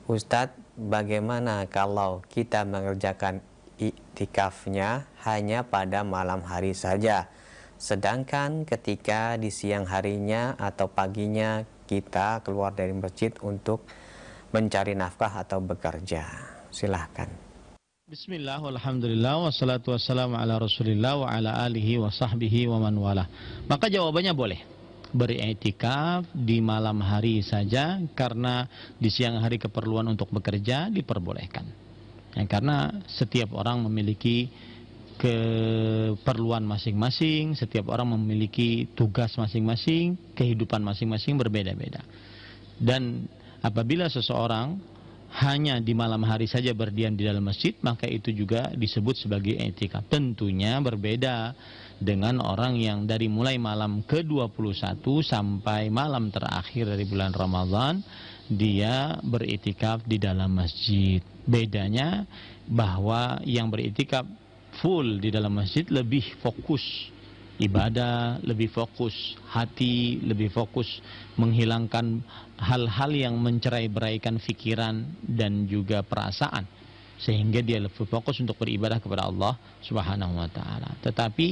Ustadz, bagaimana kalau kita mengerjakan iktikafnya hanya pada malam hari saja, sedangkan ketika di siang harinya atau paginya kita keluar dari masjid untuk mencari nafkah atau bekerja? Silahkan. Bismillah, walhamdulillah, wassalatu wassalamu ala rasulillah wa ala alihi wa sahbihi wa man wala. Maka jawabannya boleh beriktikaf di malam hari saja, karena di siang hari keperluan untuk bekerja diperbolehkan. Ya, karena setiap orang memiliki keperluan masing-masing, setiap orang memiliki tugas masing-masing, kehidupan masing-masing berbeda-beda. Dan apabila seseorang hanya di malam hari saja berdiam di dalam masjid, maka itu juga disebut sebagai i'tikaf. Tentunya berbeda dengan orang yang dari mulai malam ke-21 sampai malam terakhir dari bulan Ramadan dia beriktikaf di dalam masjid. Bedanya bahwa yang beriktikaf full di dalam masjid lebih fokus ibadah, lebih fokus hati, lebih fokus menghilangkan hal-hal yang mencerai-beraikan pikiran dan juga perasaan, sehingga dia lebih fokus untuk beribadah kepada Allah Subhanahu wa taala. Tetapi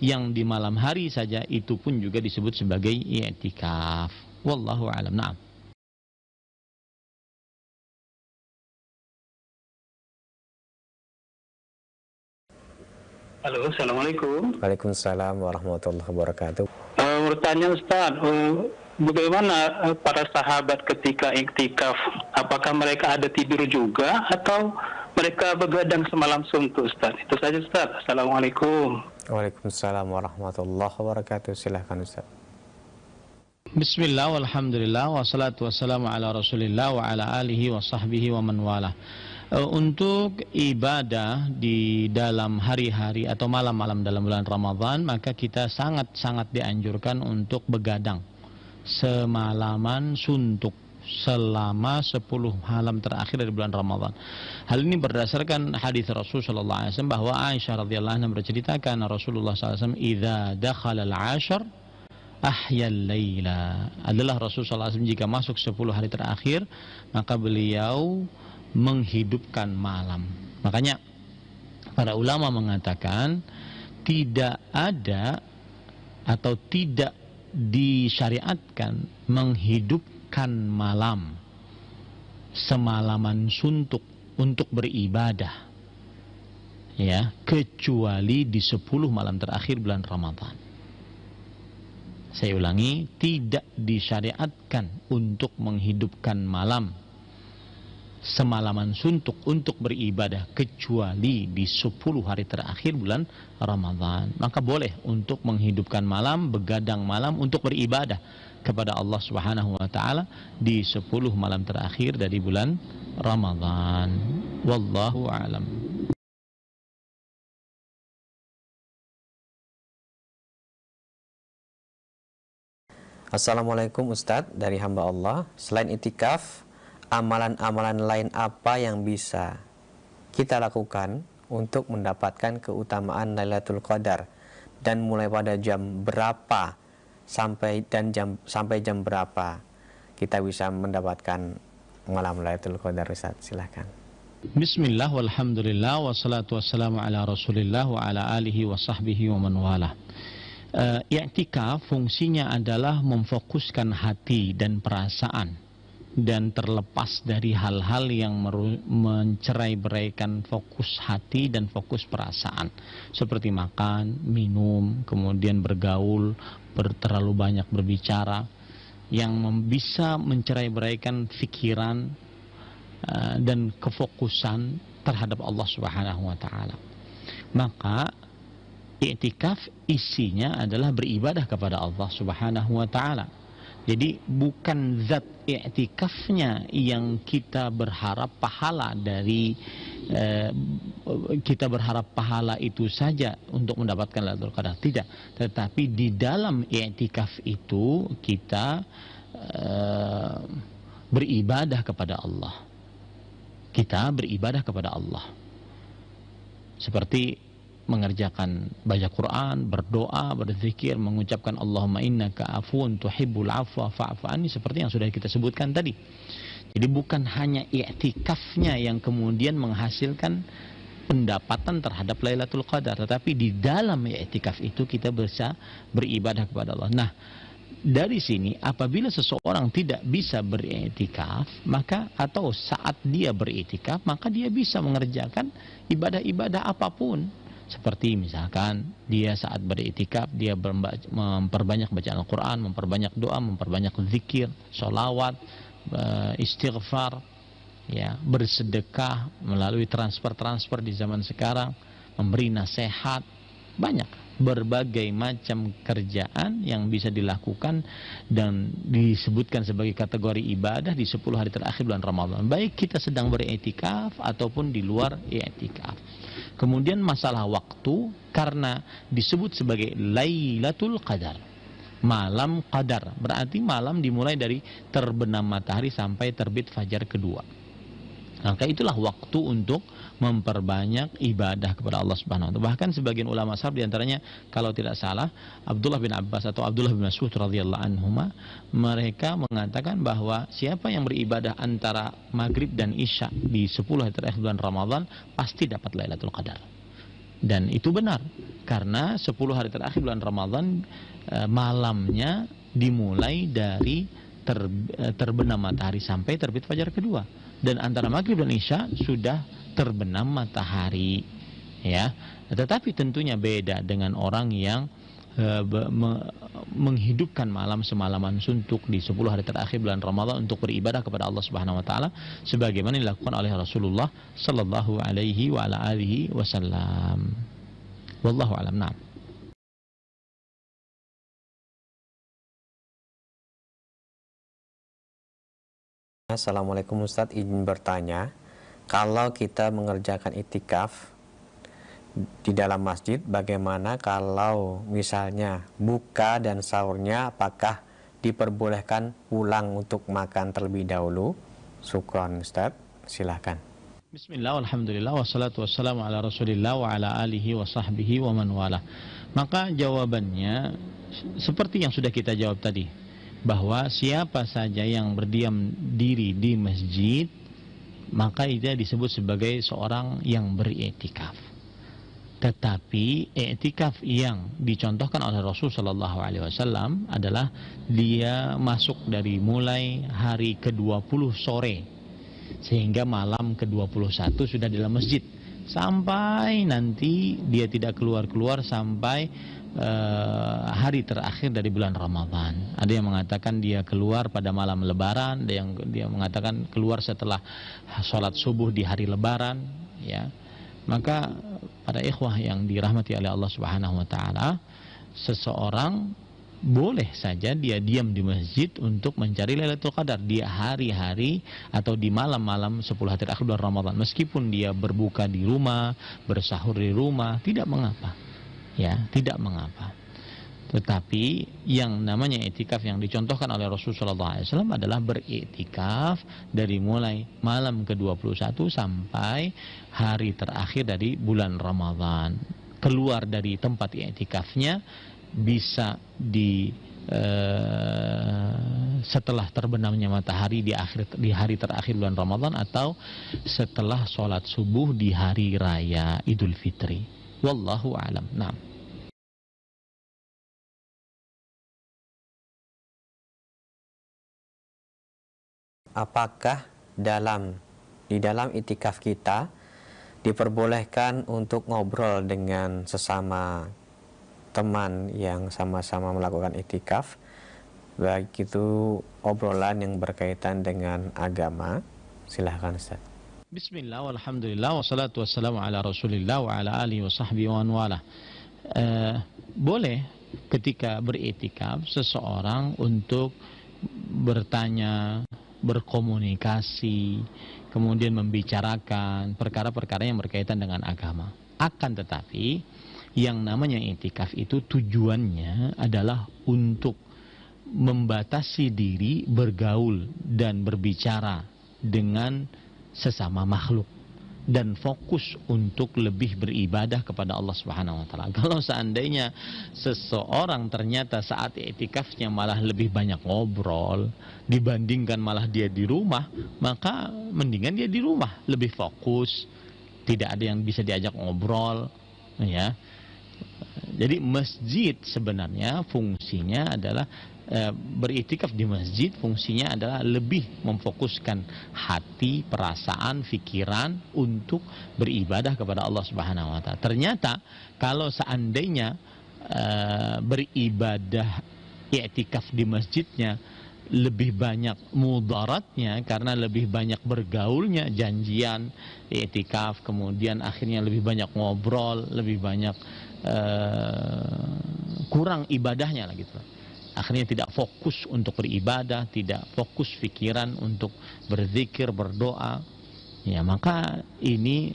yang di malam hari saja itu pun juga disebut sebagai i'tikaf. Wallahu a'lam. Na'am. Halo, Assalamualaikum. Waalaikumsalam warahmatullahi wabarakatuh. Bertanya Ustaz, bagaimana para sahabat ketika iktikaf? Apakah mereka ada tidur juga atau mereka begadang semalam suntuk, Ustaz? Itu saja, Ustaz. Assalamualaikum. Waalaikumsalam warahmatullahi wabarakatuh. Silahkan Ustaz. Bismillah, walhamdulillah, wassalatu wassalamu ala rasulillah wa ala alihi wa sahbihi wa man wala. Untuk ibadah di dalam hari-hari atau malam-malam dalam bulan Ramadan, maka kita sangat-sangat dianjurkan untuk begadang semalaman suntuk selama 10 malam terakhir dari bulan Ramadan. Hal ini berdasarkan hadis Rasul sallallahu alaihi wasallam bahwa Aisyah radhiyallahu anha berceritakan Rasulullah sallallahu alaihi wasallam idza dakhala al-'ashr ahyal laila. Adalah Rasul sallallahu alaihi wasallam jika masuk 10 hari terakhir, maka beliau menghidupkan malam. Makanya para ulama mengatakan tidak ada atau tidak disyariatkan menghidupkan malam semalaman suntuk untuk beribadah, ya, kecuali di 10 malam terakhir bulan Ramadan. Saya ulangi, tidak disyariatkan untuk menghidupkan malam semalaman suntuk untuk beribadah kecuali di 10 hari terakhir bulan Ramadan. Maka boleh untuk menghidupkan malam, begadang malam untuk beribadah kepada Allah Subhanahu wa taala di 10 malam terakhir dari bulan Ramadan. Wallahu a'lam. Assalamualaikum Ustadz, dari hamba Allah. Selain itikaf, amalan-amalan lain apa yang bisa kita lakukan untuk mendapatkan keutamaan Lailatul Qadar, dan mulai pada jam berapa sampai jam berapa kita bisa mendapatkan malam Lailatul Qadar, Ustaz? Silahkan. Bismillah, walhamdulillah, wassalatu wassalamu ala rasulillah wa ala alihi wa sahbihi wa man wala. I'tikaf fungsinya adalah memfokuskan hati dan perasaan dan terlepas dari hal-hal yang mencerai-beraikan fokus hati dan fokus perasaan, seperti makan, minum, kemudian bergaul, terlalu banyak berbicara yang bisa mencerai-beraikan pikiran dan kefokusan terhadap Allah Subhanahu wa taala. Maka i'tikaf isinya adalah beribadah kepada Allah Subhanahu wa taala. Jadi bukan zat i'tikafnya yang kita berharap pahala dari kita berharap pahala itu saja untuk mendapatkan Lailatul Qadar, tidak. Tetapi di dalam i'tikaf itu kita beribadah kepada Allah. Kita beribadah kepada Allah. Seperti mengerjakan baca Quran, berdoa, berzikir, mengucapkan Allahumma innaka afuwun tuhibbul afwa fa'fu anni, seperti yang sudah kita sebutkan tadi. Jadi bukan hanya i'tikafnya yang kemudian menghasilkan pendapatan terhadap Lailatul Qadar, tetapi di dalam i'tikaf itu kita bisa beribadah kepada Allah. Nah, dari sini apabila seseorang tidak bisa beriktikaf, maka atau saat dia beriktikaf, maka dia bisa mengerjakan ibadah-ibadah apapun. Seperti misalkan dia saat beriktikaf dia memperbanyak bacaan Al-Quran, memperbanyak doa, memperbanyak zikir, sholawat, istighfar, ya, bersedekah melalui transfer di zaman sekarang, memberi nasihat, banyak berbagai macam kerjaan yang bisa dilakukan dan disebutkan sebagai kategori ibadah di 10 hari terakhir bulan Ramadan, baik kita sedang beriktikaf ataupun di luar iktikaf. Kemudian masalah waktu, karena disebut sebagai Lailatul Qadar, malam qadar, berarti malam dimulai dari terbenam matahari sampai terbit fajar kedua. Maka itulah waktu untuk memperbanyak ibadah kepada Allah Subhanahu wa taala. Bahkan sebagian ulama salaf di antaranya kalau tidak salah Abdullah bin Abbas atau Abdullah bin Mas'ud radhiyallahu anhuma, mereka mengatakan bahwa siapa yang beribadah antara maghrib dan isya di 10 hari terakhir bulan Ramadan pasti dapat Lailatul Qadar. Dan itu benar, karena 10 hari terakhir bulan Ramadan malamnya dimulai dari terbenam matahari sampai terbit fajar kedua, dan antara maghrib dan isya sudah terbenam matahari, ya. Tetapi tentunya beda dengan orang yang menghidupkan malam semalaman suntuk di 10 hari terakhir bulan Ramadan untuk beribadah kepada Allah Subhanahu wa taala sebagaimana dilakukan oleh Rasulullah sallallahu alaihi wa ala alihi wasallam. Wallahu a'lam. Na'am. Assalamualaikum Ustadz, izin bertanya, kalau kita mengerjakan itikaf di dalam masjid, bagaimana kalau misalnya buka dan sahurnya, apakah diperbolehkan pulang untuk makan terlebih dahulu? Syukron Ustadz, silahkan. Bismillah, alhamdulillah, wassalatu wassalamu ala rasulillah wa ala alihi wa sahbihi wa man wala. Maka jawabannya seperti yang sudah kita jawab tadi, bahwa siapa saja yang berdiam diri di masjid, maka dia disebut sebagai seorang yang beriktikaf. Tetapi iktikaf yang dicontohkan oleh Rasulullah SAW adalah dia masuk dari mulai hari ke-20 sore sehingga malam ke-21 sudah di dalam masjid, sampai nanti dia tidak keluar-keluar sampai hari terakhir dari bulan Ramadan. Ada yang mengatakan dia keluar pada malam Lebaran, ada yang dia mengatakan keluar setelah sholat subuh di hari Lebaran, ya. Maka para ikhwah yang dirahmati oleh Allah Subhanahu wa taala, seseorang boleh saja dia diam di masjid untuk mencari Lailatul Qadar di hari-hari atau di malam-malam 10 hari terakhir bulan Ramadan, meskipun dia berbuka di rumah, bersahur di rumah, tidak mengapa. Ya, tidak mengapa. Tetapi yang namanya iktikaf yang dicontohkan oleh Rasulullah SAW adalah beriktikaf dari mulai malam ke-21 sampai hari terakhir dari bulan Ramadan. Keluar dari tempat iktikafnya bisa setelah terbenamnya matahari di hari terakhir bulan Ramadan, atau setelah sholat subuh di hari raya Idul Fitri. Wallahu a'lam. Naam. Apakah di dalam itikaf kita diperbolehkan untuk ngobrol dengan sesama teman yang sama-sama melakukan itikaf, baik itu obrolan yang berkaitan dengan agama? Silahkan Ustaz. Bismillah, walhamdulillah, wassalatu wassalamu ala rasulillah wa ala alihi wa sahbihi wa wala. Boleh ketika beriktikaf seseorang untuk bertanya, berkomunikasi, kemudian membicarakan perkara-perkara yang berkaitan dengan agama. Akan tetapi yang namanya iktikaf itu tujuannya adalah untuk membatasi diri bergaul dan berbicara dengan sesama makhluk. dan fokus untuk lebih beribadah kepada Allah Subhanahu wa taala. Kalau seandainya seseorang ternyata saat i'tikafnya malah lebih banyak ngobrol dibandingkan malah dia di rumah, maka mendingan dia di rumah, lebih fokus, tidak ada yang bisa diajak ngobrol, ya. Jadi masjid sebenarnya fungsinya adalah beriktikaf di masjid, fungsinya adalah lebih memfokuskan hati, perasaan, pikiran untuk beribadah kepada Allah Subhanahu wa taala. Ternyata kalau seandainya beribadah i'tikaf di masjidnya lebih banyak mudaratnya karena lebih banyak bergaulnya, janjian i'tikaf, kemudian akhirnya lebih banyak ngobrol, lebih banyak kurang ibadahnya lah gitu. Akhirnya tidak fokus untuk beribadah, tidak fokus pikiran untuk berzikir, berdoa, ya maka ini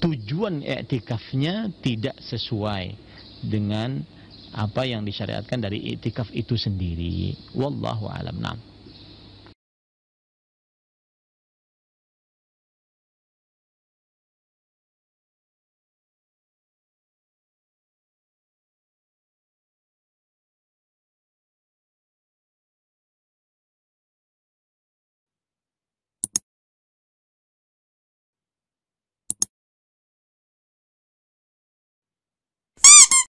tujuan i'tikafnya tidak sesuai dengan apa yang disyariatkan dari i'tikaf itu sendiri. Wallahu a'lam.